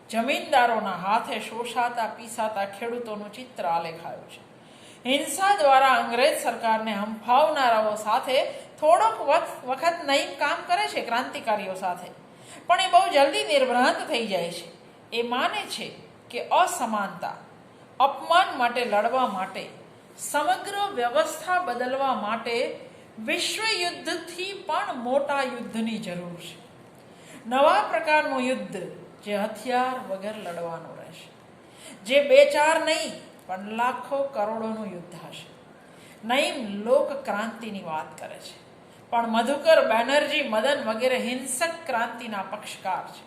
જમીનદારોના હાથે શોષાતા પીસાતા ખેડૂતોનું ચિત્ર આલેખાયું છે. હિંસા દ્વારા અંગ્રેજ સરકારને હંફાવનારાઓ સાથે થોડોક વખત નઈમ કામ કરે છે ક્રાંતિકારીઓ સાથે, પણ એ બહુ જલ્દી નિર્ભ્રાંત થઈ જાય છે. એ માને છે કે અસમાનતા, અપમાન માટે લડવા માટે, સમગ્ર વ્યવસ્થા બદલવા માટે વિશ્વ યુદ્ધથી પણ મોટા યુદ્ધની જરૂર છે. નવા પ્રકારનું યુદ્ધ જે હથિયાર વગર લડવાનું રહેશે, જે 2-4 નહીં પણ લાખો કરોડોનું યુદ્ધ હશે. નઈમ લોક ક્રાંતિની વાત કરે છે, પણ મધુકર, બેનર્જી, મદન વગેરે હિંસક ક્રાંતિના પક્ષકાર છે.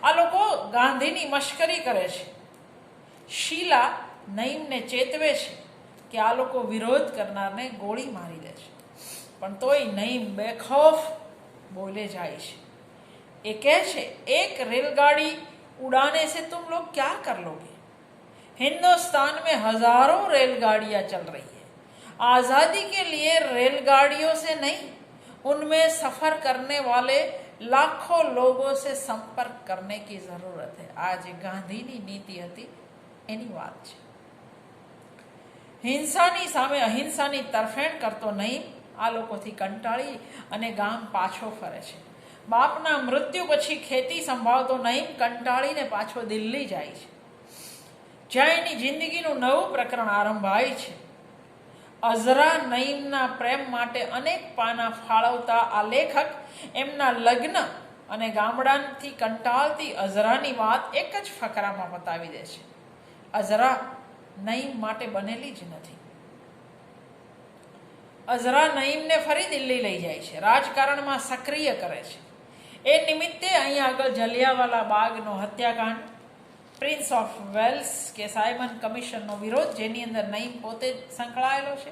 આ લોકો ગાંધીની મશ્કરી કરે છે. શીલા નઈમને ચેતવે છે કે આ લોકો વિરોધ કરનારને ગોળી મારી દે છે, પણ તોય નઈમ બેખૌફ બોલે જાય છે. એ કહે છે, એક રેલગાડી उड़ाने से तुम लोग क्या कर लोगे? हिंदुस्तान में हजारों रेलगाड़ियां चल रही है. आज़ादी के लिए रेलगाड़ियों से नहीं, उनमें सफ़र करने वाले लाखों लोगों से संपर्क करने की ज़रूरत है. आज ગાંધીની નીતિ હતી એની વાત છે. હિંસાની સામે અહિંસાની તરફેણ કરતો નહીં આ લોકોથી કંટાળી અને ગામ પાછો ફરે છે. બાપના મૃત્યુ પછી ખેતી સંભાળતો નહીં કંટાળીને પાછો દિલ્હી જાય છે, જ્યાં એની જિંદગીનું નવું પ્રકરણ આરંભાય છે. અઝરા નઈમના પ્રેમ માટે અનેક પાના ફાળવતા આ લેખક એમના લગ્ન અને ગામડાથી કંટાળતી અઝરાની વાત એક જ ફકરામાં બતાવી દે છે. અઝરા નઈમ માટે બનેલી જ નથી. અઝરા નઈમને ફરી દિલ્હી લઈ જાય છે, રાજકારણમાં સક્રિય કરે છે. એ નિમિત્તે અહીંયા આગળ જલિયાવાલા બાગનો હત્યાકાંડ, પ્રિન્સ ઓફ વેલ્સ કે સાયમન કમિશનનો વિરોધ, જેની અંદર નઈમ પોતે જ સંકળાયેલો છે,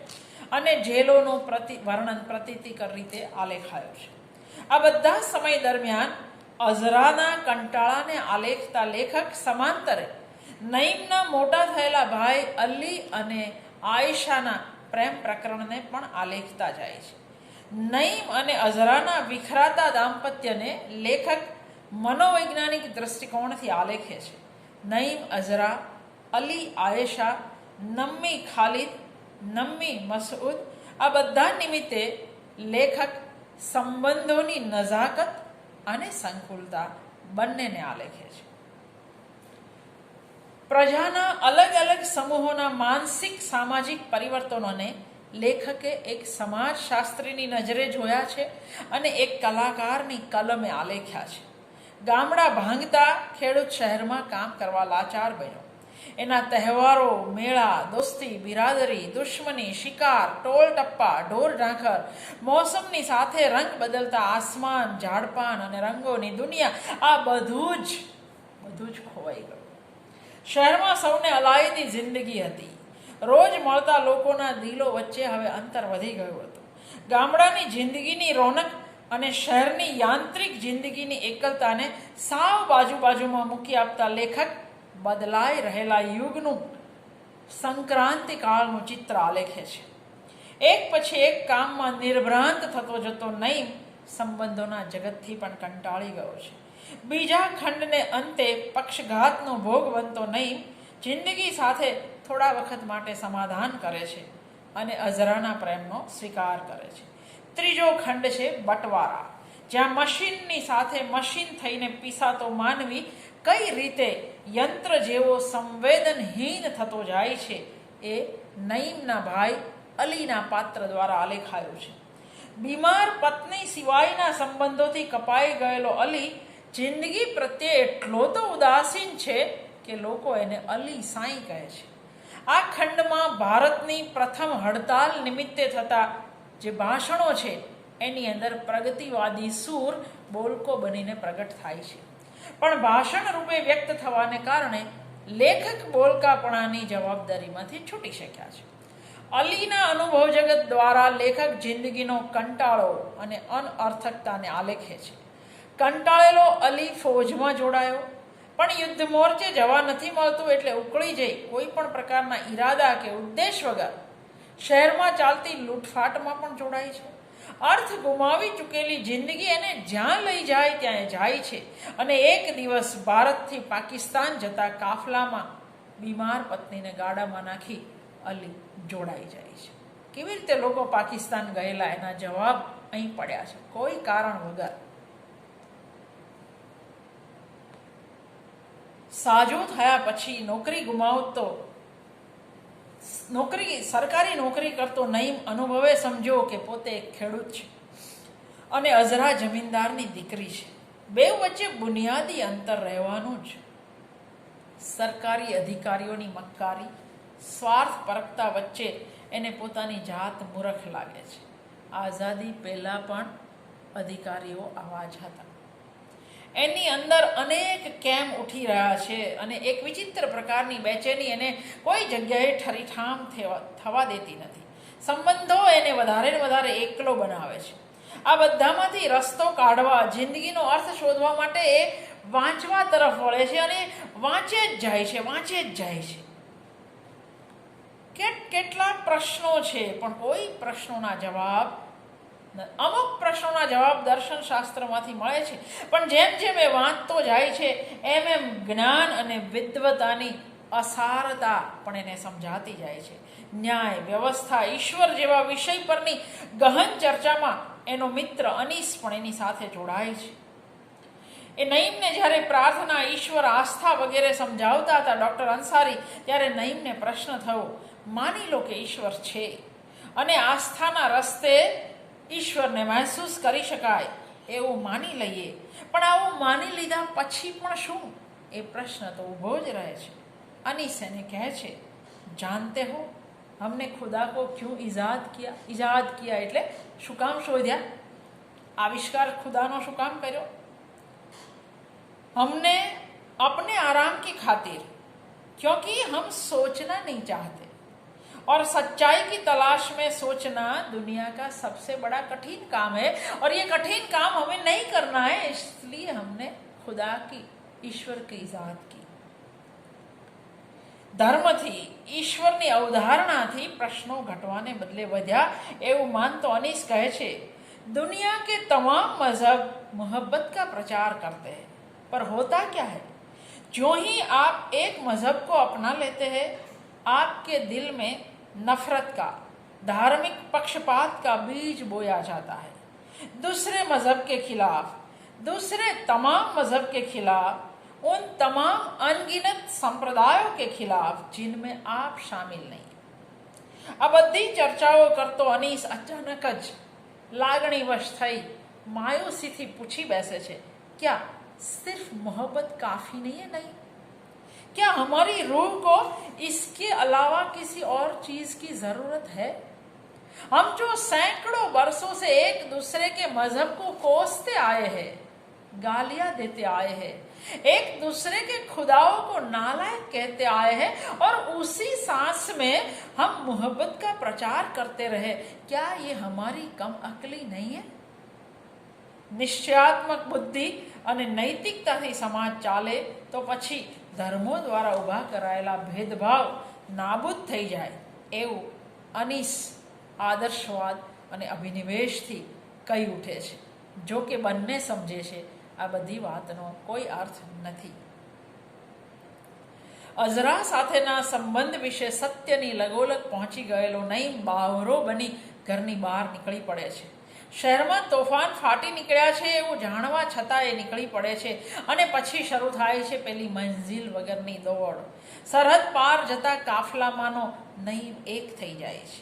અને જેલોનું વર્ણન પ્રતીતિકર રીતે આલેખાયો છે. આ બધા સમય દરમિયાન અઝરાના કંટાળાને આલેખતા લેખક સમાંતરે નઈમના મોટા થયેલા ભાઈ અલી અને આયશાના પ્રેમ પ્રકરણને પણ આલેખતા જાય છે. નઈમ અને અઝરાના વિખરાતા દાંપત્યને લેખક મનોવૈજ્ઞાનિક દૃષ્ટિકોણથી આલેખે છે. નઈમ, અઝરા, અલી, આયેશા, નમ્મી ખાલિદ, નમ્મી મસઉદ, આ બધા નિમિત્તે લેખક સંબંધોની નજાકત અને સંકુલતા બંનેને આલેખે છે. પ્રજાના અલગ અલગ સમૂહોના માનસિક સામાજિક પરિવર્તનોને લેખકે એક સમાજશાસ્ત્રીની નજરે જોયા છે અને એક કલાકારની કલમે આલેખ્યા છે. ગામડા ભાંગતા ખેડૂત શહેરમાં કામ કરવા લાચાર બન્યો. એના તહેવારો, મેળા, દોસ્તી, બિરાદરી, દુશ્મની, શિકાર, ટોળ ટપ્પા, ઢોર ઢાંખર, મોસમની સાથે રંગ બદલતા આસમાન, ઝાડપાન અને રંગોની દુનિયા, આ બધું જ ખોવાઈ ગયું. શહેરમાં સૌને અલાયદી જિંદગી હતી. રોજ મળતા લોકોના દિલો વચ્ચે હવે અંતર વધી ગયું હતું. ગામડાની જિંદગીની રોનક અને શહેરની યાંત્રિક જિંદગીની એકલતાને સાવ બાજુમાં મૂકી આપતા લેખક બદલાઈ રહેલા યુગનું સંક્રાંતિકાળનું ચિત્ર આલેખે છે. એક પછી એક કામમાં નિર્ભ્રાંત થતો જતો નઈમ સંબંધોના જગતથી પણ કંટાળી ગયો છે. બીજા ખંડને અંતે પક્ષઘાતનો ભોગ બનતો નઈમ જિંદગી સાથે થોડા વખત માટે સમાધાન કરે છે અને અઝરાના પ્રેમનો સ્વીકાર કરે છે. ત્રીજો ખંડ છે બટવારા, જ્યાં મશીનની સાથે મશીન થઈને પીસાતો માનવી કઈ રીતે યંત્ર જેવો સંવેદનહીન થતો જાય છે એ નઈમના ભાઈ અલીના પાત્ર દ્વારા આલેખાયું છે. બીમાર પત્ની સિવાયના સંબંધોથી કપાઈ ગયેલો અલી જિંદગી પ્રત્યે એટલો તો ઉદાસીન છે કે લોકો એને અલી સાંઈ કહે છે. આ ખંડમાં ભારતની પ્રથમ હડતાલ નિમિત્તે થતા જે ભાષણો છે એની અંદર પ્રગતિવાદી સૂર બોલકો બનીને પ્રગટ થાય છે, પણ ભાષણ રૂપે વ્યક્ત થવાને કારણે લેખક બોલકાપણાની જવાબદારીમાંથી છૂટી શક્યા છે. અલીના અનુભવ જગત દ્વારા લેખક જિંદગીનો કંટાળો અને અનઅર્થકતાને આલેખે છે. કંટાળેલો અલી ફૌજમાં જોડાયો, પણ યુદ્ધ મોરચે જવા નથી મળતું એટલે ઉકળી જઈ કોઈ પણ પ્રકારના ઈરાદા કે ઉદ્દેશ વગર શહેરમાં ચાલતી લૂંટફાટમાં પણ જોડાય છે. અર્થ ગુમાવી ચૂકેલી જિંદગી એને જ્યાં લઈ જાય ત્યાં જાય છે અને એક દિવસ ભારતથી પાકિસ્તાન જતા કાફલામાં બીમાર પત્નીને ગાડામાં નાખી અલી જોડાઈ જાય છે. કેવી રીતે લોકો પાકિસ્તાન ગયેલા એના જવાબ અહીં પડ્યા છે, કોઈ કારણ વગર. સાજો થયા પછી નોકરી ગુમાવતો સરકારી નોકરી કરતો નઈમ અનુભવે સમજો કે પોતે એક ખેડૂત છે અને અઝરા જમીનદારની દીકરી છે. બે વચ્ચે બુનિયાદી અંતર રહેવાનું જ. સરકારી અધિકારીઓની મક્કારી, સ્વાર્થ પરકતા વચ્ચે એને પોતાની જાત મૂર્ખ લાગે છે. આઝાદી પહેલાં પણ અધિકારીઓ આવા જ હતા. એની અંદર અનેક કેમ ઉઠી રહ્યા છે અને એક વિચિત્ર પ્રકારની બેચેની એને કોઈ જગ્યાએ ઠરીઠામ થવા દેતી નથી. સંબંધો એને વધારે ને વધારે એકલો બનાવે છે. આ બધામાંથી રસ્તો કાઢવા, જિંદગીનો અર્થ શોધવા માટે એ વાંચવા તરફ વળે છે અને વાંચે જ જાય છે. કેટલા પ્રશ્નો છે પણ કોઈ પ્રશ્નોના જવાબ, અમુક પ્રશ્નોના જવાબ દર્શન શાસ્ત્રમાંથી મળે છે, પણ જેમ જેમ એ વાંચતો જાય છે એમ એમ જ્ઞાન અને વિદ્વતાની અસારતા પણ એને સમજાતી જાય છે. ન્યાય, વ્યવસ્થા, ઈશ્વર જેવા વિષય પરની ગહન ચર્ચામાં એનો મિત્ર અનીસ પણ એની સાથે જોડાય છે. એ નઈમને જ્યારે પ્રાર્થના, ઈશ્વર, આસ્થા વગેરે સમજાવતા હતા ડૉક્ટર અંસારી, ત્યારે નઈમને પ્રશ્ન થયો, માની લો કે ઈશ્વર છે અને આસ્થાના રસ્તે ઈશ્વરને મહેસૂસ કરી શકાય એવું માની લઈએ, પણ આવું માની લીધા પછી પણ શું? એ પ્રશ્ન તો ઊભો જ રહે છે. અનીસ એને કહે છે, જાનતે હો हमने खुदा को क्यों ईजाद किया એટલે શું કામ શોધ્યા? આવિષ્કાર ખુદાનો શું કામ કર્યો? हमने अपने आराम की खातिर, क्योंकि हम सोचना नहीं चाहते और सच्चाई की तलाश में सोचना दुनिया का सबसे बड़ा कठिन काम है और ये कठिन काम हमें नहीं करना है, इसलिए हमने खुदा की, ईश्वर की ईजाद की. ધર્મથી, ઈશ્વરની અવધારણાથી પ્રશ્નો ઘટવાને બદલે વધ્યા એવું માનતો અનીસ કહે છે, दुनिया के तमाम मजहब मोहब्बत का प्रचार करते हैं, पर होता क्या है? जो ही आप एक मजहब को अपना लेते हैं, आपके दिल में नफरत का, धार्मिक पक्षपात का बीज बोया जाता है. दूसरे मजहब के खिलाफ, दूसरे तमाम मजहब के खिलाफ, उन तमाम अनगिनत संप्रदायों के खिलाफ जिनमें आप शामिल नहीं. આ બધી ચર્ચાઓ કરતો અનીસ અચાનક જ લાગણીવશ થઈ માયુસીથી પૂછી બેસે છે, क्या सिर्फ मोहब्बत काफ़ी नहीं है? नहीं, क्या हमारी रूह को इसके अलावा किसी और चीज़ की ज़रूरत है? हम जो सैकड़ों वर्षों से एक दूसरे के मजहब को कोसते आए हैं, गालियाँ देते आए हैं, एक दूसरे के खुदाओं को नालायक कहते आए हैं और उसी सांस में हम मोहब्बत का प्रचार करते रहे, क्या ये हमारी कम अक्ली नहीं है? નિશ્ચયાત્મક બુદ્ધિ અને નૈતિકતાથી સમાજ ચાલે તો પછી ધર્મો દ્વારા ઊભા કરાયેલા ભેદભાવ નાબૂદ થઈ જાય એવું અનીસ આદર્શવાદ અને અભિનિવેશથી કહી ઉઠે છે. જો કે બંને સમજે છે આ બધી વાતનો કોઈ અર્થ નથી. અઝરા સાથેના સંબંધ વિશે સત્યની લગોલગ પહોંચી ગયેલો નઈમ બાવરો બની ઘરની બહાર નીકળી પડે છે. શહેરમાં તોફાન ફાટી નીકળ્યા છે એવું જાણવા છતાં એ નીકળી પડે છે અને પછી શરૂ થાય છે પેલી મંઝિલ વગરની દોડ. સરહદ પાર જતા કાફલામાંનો નઈમ એક થઈ જાય છે.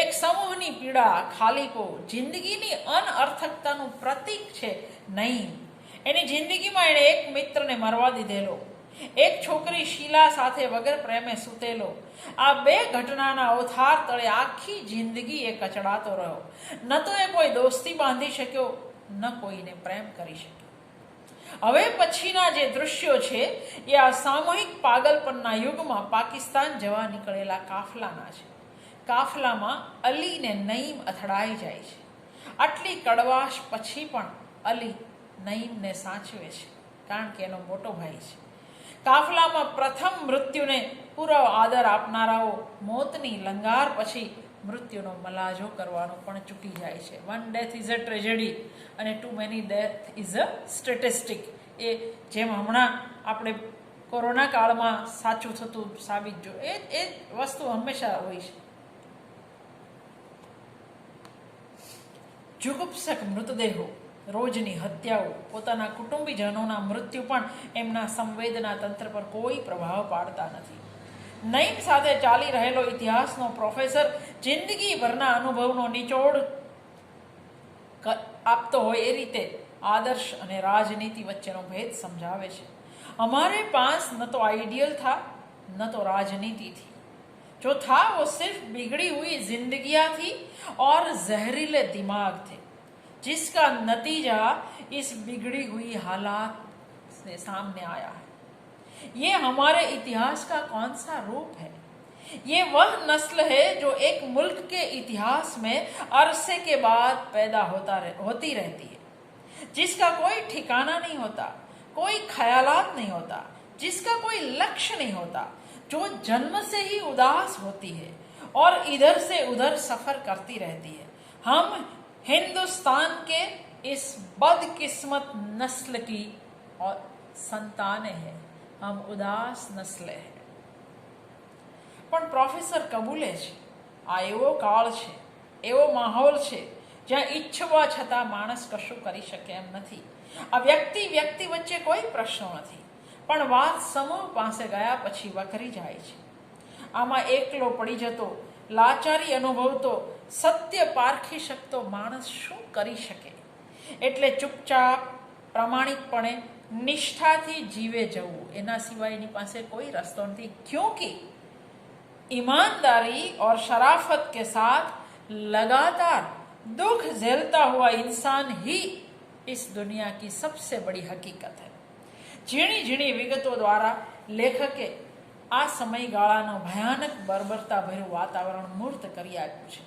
એક સમૂહની પીડા, ખાલીપો, જિંદગીની અનઅર્થકતાનું પ્રતીક છે નઈમ. એની જિંદગીમાં એણે એક મિત્રને મરવા દીધેલો, એક છોકરી શીલા સાથે વગર પ્રેમે સૂતેલો. આ બે ઘટનાના અવતાર તળે આખી જિંદગી એ કચડાતો રહ્યો. ન તો એ કોઈ દોસ્તી બાંધી શક્યો, ન કોઈને પ્રેમ કરી શક્યો. હવે પછીના જે દૃશ્યો છે એ આ સામૂહિક પાગલપનના યુગમાં પાકિસ્તાન જવા નીકળેલા કાફલાના છે. કાફલામાં અલીને નઈમ અથડાઈ જાય છે. આટલી કડવાશ પછી પણ અલી નઈમને સાચવે છે, કારણ કે એનો મોટો ભાઈ છે. કાફલામાં પ્રથમ મૃત્યુને પૂરો આદર આપનારાઓ મોતની લંગાર પછી મૃત્યુનો મલાજો કરવાનો પણ ચૂકી જાય છે. One death is a tragedy અને too many death is a statistic. એ જેમ હમણાં આપણે કોરોના કાળમાં સાચું થતું સાબિત જો એ વસ્તુ હંમેશા હોય છે. જુગુપ્સક મૃતદેહો, રોજની હત્યાઓ, પોતાના કુટુંબીજનોના મૃત્યુ પણ એમના સંવેદના તંત્ર પર કોઈ પ્રભાવ પાડતા નથી. નઈમ સાથે ચાલી રહેલો ઇતિહાસનો પ્રોફેસર જિંદગીભરના અનુભવનો નિચોડ આપતો હોય એ રીતે आदर्श અને राजनीति વચ્ચેનો ભેદ समझावे છે. हमारे पास न तो आइडियल था न तो राजनीति थी, जो था वो सिर्फ बिगड़ी हुई जिंदगियां थी और जहरीले दिमाग थे, जिसका नतीजा इस बिगड़ी हुई हालात से सामने आया है. ये हमारे इतिहास का कौन सा रूप है? ये वह नस्ल है जो एक मुल्क के इतिहास में अरसे के बाद पैदा होती रहती है, जिसका कोई ठिकाना नहीं होता, कोई ख्यालात नहीं होता, जिसका कोई लक्ष्य नहीं होता, जो जन्म से ही उदास होती है और इधर से उधर सफर करती रहती है. हम हिंदुस्तान के इस बदकिस्मत नस्ल की और संतानें हैं. हम उदास नस्ल है. પણ પ્રોફેસર કબૂલે છે, આ એવો કાળ છે, એવો માહોલ છે જ્યાં ઈચ્છવા છતાં માણસ કશું કરી શકે એમ નથી. આ વ્યક્તિ વચ્ચે કોઈ પ્રશ્નો નથી, પણ વાત સમૂહ પાસે ગયા પછી વકરી જાય છે. આમાં એકલો પડી જતો, લાચારી અનુભવતો, સત્ય પારખી શકતો માણસ શું કરી શકે? એટલે ચૂપચાપ પ્રામાણિકપણે નિષ્ઠાથી જીવે જવું, એના સિવાય એની પાસે કોઈ રસ્તો નથી. ક્યોંકि ईमानदारी और शराफत के साथ लगातार दुख झेलता हुआ इंसान ही इस दुनिया की सबसे बड़ी हकीकत है. ઝીણી ઝીણી વિગતો દ્વારા લેખકે આ સમયગાળાનો ભયાનક બર્બરતા ભર્યું વાતાવરણ મૂર્ત કરી આપ્યું છે.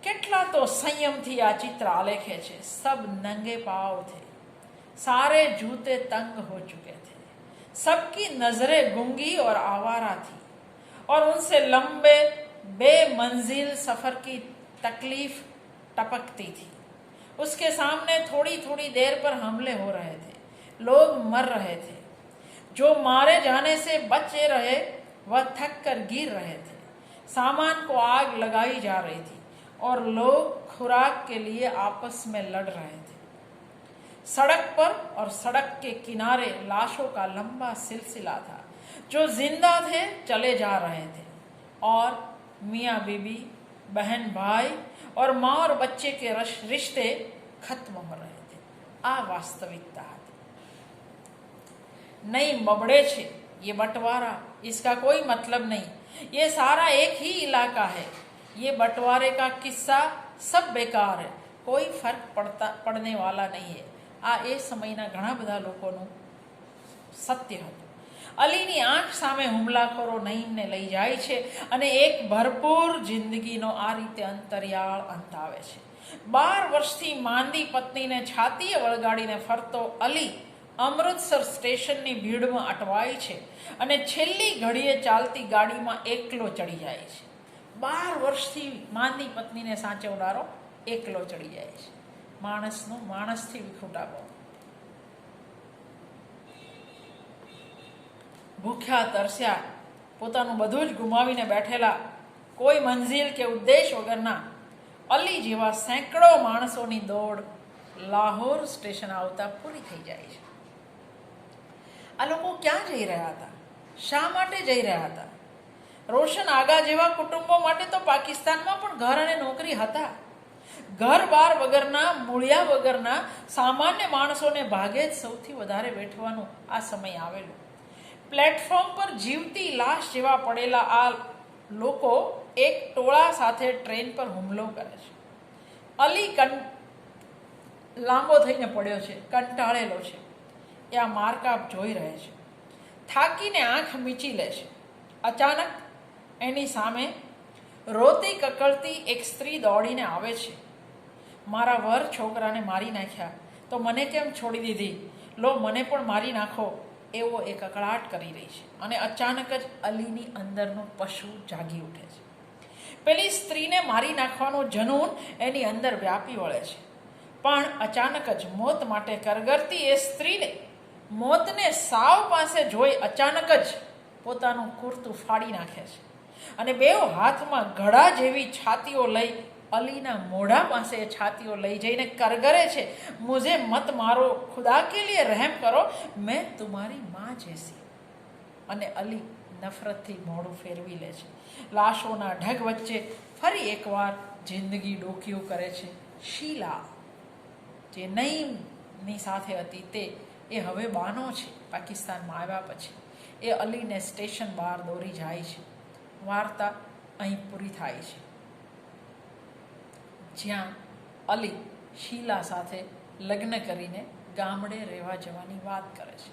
કેટલા તો સંયમથી આ ચિત્ર આલેખે છે. સબ નંગે પાવ થે, सारे जूते तंग हो चुके थे, सबकी नजरें गूंगी और आवारा थी और उनसे लंबे बेमंजिल सफर की तकलीफ टपकती थी. उसके सामने थोड़ी थोड़ी देर पर हमले हो रहे थे, लोग मर रहे थे, जो मारे जाने से बचे रहे वह थक कर गिर रहे थे, सामान को आग लगाई जा रही थी और लोग खुराक के लिए आपस में लड़ रहे थे. सड़क पर और सड़क के किनारे लाशों का लंबा सिलसिला था. जो जिंदा थे चले जा रहे थे और मियाँ बीबी, बहन भाई और माँ और बच्चे के रिश्ते खत्म हो रहे थे. आ वास्तविकता थी. नहीं मबड़े छे, ये बंटवारा, इसका कोई मतलब नहीं. ये सारा एक ही इलाका है. ये बंटवारे का किस्सा सब बेकार है, कोई फर्क पड़ने वाला नहीं है. આ એ સમયના ઘણા બધા લોકોનું સત્ય હતું. અલીની આંખ સામે હુમલાખોરો નઈમને લઈ જાય છે અને એક ભરપૂર જિંદગીનો આ રીતે અંતરિયાળ અંત આવે છે. 12 વર્ષથી માંદી પત્નીને છાતીએ વળગાડીને ફરતો અલી અમૃતસર સ્ટેશનની ભીડમાં અટવાય છે અને છેલ્લી ઘડીએ ચાલતી ગાડીમાં એકલો ચડી જાય છે. 12 વર્ષથી માંદી પત્નીને સાચવનારો એકલો ચડી જાય છે. માણસનું માણસથી વિખૂટાપો. ભૂખ્યા તરસ્યા, પોતાનું બધું જ ગુમાવીને બેઠેલા, કોઈ મંઝિલ કે ઉદ્દેશ વગરના અલી જેવા સેંકડો માણસોની દોડ લાહોર સ્ટેશન આવતા પૂરી થઈ જાય છે. આ લોકો ક્યાં જઈ રહ્યા હતા? શા માટે જઈ રહ્યા હતા? રોશન આગા જેવા કુટુંબો માટે તો પાકિસ્તાનમાં પણ ઘર અને નોકરી હતા. ઘર બાર વગરના, મૂળિયા વગરના સામાન્ય માણસોને ભાગે જ સૌથી વધારે વેઠવાનું આ સમય આવેલો. પ્લેટફોર્મ પર જીવતી લાશ જેવા પડેલા આ લોકો એક ટોળા સાથે ટ્રેન પર હુમલો કરે છે. અલી લાંબો થઈને પડ્યો છે, કંટાળેલો છે. એ આ મારકાપ જોઈ રહે છે. થાકીને આંખ મીચી લે છે. અચાનક એની સામે રોતી કકળતી એક સ્ત્રી દોડીને આવે છે. મારા વર છોકરાને મારી નાખ્યા તો મને કેમ છોડી દીધી? લો મને પણ મારી નાખો, એવો એ કકળાટ કરી રહી છે. અને અચાનક જ અલીની અંદરનું પશુ જાગી ઉઠે છે. પેલી સ્ત્રીને મારી નાખવાનો જનૂન એની અંદર વ્યાપી વળે છે. પણ અચાનક જ મોત માટે કરગરતી એ સ્ત્રીને મોતને સાવ પાસે જોઈ અચાનક જ પોતાનું કુર્તું ફાડી નાખે છે અને બેઉ હાથમાં ઘડા જેવી છાતીઓ લઈ અલીના મોઢા પાસે એ છાતીઓ લઈ જઈને કરગરે છે, મુझे મત મારો, ખુદા કે લીએ રહેમ કરો, મેં તુમારી માँ જૈસી. અને અલી નફરતથી મોઢું ફેરવી લે છે. લાશોના ઢગ વચ્ચે ફરી એકવાર જિંદગી ડોકિયું કરે છે. શીલા જે નઈમની સાથે હતી તે એ હવે બાનો છે. પાકિસ્તાનમાં આવ્યા પછી એ અલીને સ્ટેશન બહાર દોરી જાય છે. વાર્તા અહીં પૂરી થાય છે, જ્યાં અલી શીલા સાથે લગ્ન કરીને ગામડે રહેવા જવાની વાત કરે છે.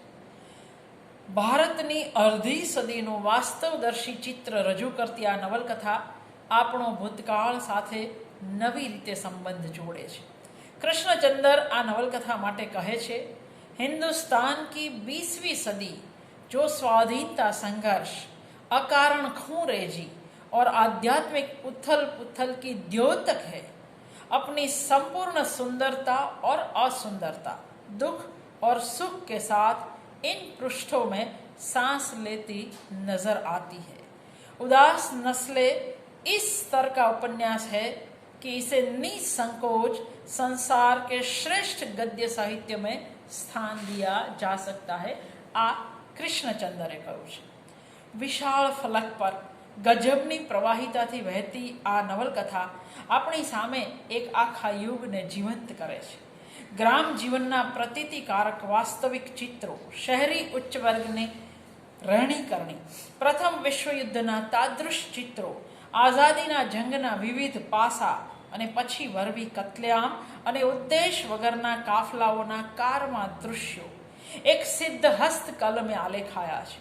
ભારતની અડધી સદીનું વાસ્તવદર્શી ચિત્ર રજૂ કરતી આ નવલકથા આપણો ભૂતકાળ સાથે નવી રીતે સંબંધ જોડે છે. કૃષ્ણચંદર આ નવલકથા માટે કહે છે, हिंदुस्तान की 20वीं सदी जो स्वाधीनता संघर्ष, अकारण खून रेजी और आध्यात्मिक उथल पुथल की द्योतक है, अपनी संपूर्ण सुंदरता और असुंदरता, दुख और सुख के साथ इन पृष्ठों में सांस लेती नजर आती है. उदास नस्ले इस स्तर का उपन्यास है कि इसे निसंकोच संसार के श्रेष्ठ गद्य साहित्य में स्थान दिया जा सकता है. આ કૃષ્ણચંદરે કહ્યું છે. વિશાળ ફલક પર ગજબની પ્રવાહિતાથી વહેતી આ નવલકથા આપણી સામે એક આખા યુગને જીવંત કરે છે. ગ્રામ જીવનના પ્રતીતિકારક વાસ્તવિક ચિત્રો, શહેરી ઉચ્ચ વર્ગની રહેણીકરણી, પ્રથમ વિશ્વયુદ્ધના તાદૃશ ચિત્રો, આઝાદીના જંગના વિવિધ પાસા અને પછી વરવી કત્લેઆમ અને ઉદ્દેશ વગરના કાફલાઓના કારમાં દૃશ્યો એક સિદ્ધ હસ્ત કલમે આલેખાયા છે.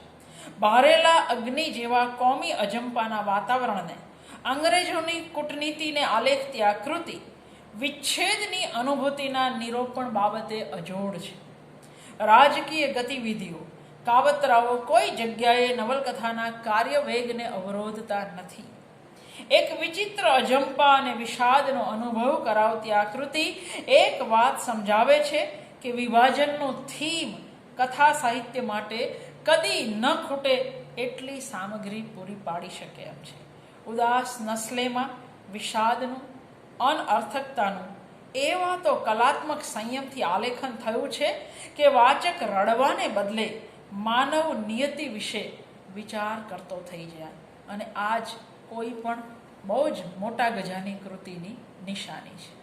બહારેલા અગ્નિ જેવા કોમી અજંપાના વાતાવરણને, અંગ્રેજોની કૂટનીતિને આલેખતી આ કૃતિ વિચ્છેદની અનુભૂતિના નિરૂપણ બાબતે અજોડ છે. રાજકીય ગતિવિધિઓ, કાવતરાઓ કોઈ જગ્યાએ નવલકથાના કાર્યવેગને અવરોધતા નથી. એક વિચિત્ર અજંપા અને વિષાદનો અનુભવ કરાવતી આ કૃતિ એક વાત સમજાવે છે કે વિભાજનનું થીમ કથા સાહિત્ય માટે કદી ન ખૂટે એટલી સામગ્રી પૂરી પાડી શકે એમ છે. ઉદાસ નસ્લેમાં વિષાદનું, અનઅર્થકતાનું એવા તો કલાત્મક સંયમથી આલેખન થયું છે કે વાચક રડવાને બદલે માનવ નિયતિ વિશે વિચાર કરતો થઈ જાય. અને આ જ કોઈ પણ બહુ જ મોટા ગજાની કૃતિની નિશાની છે.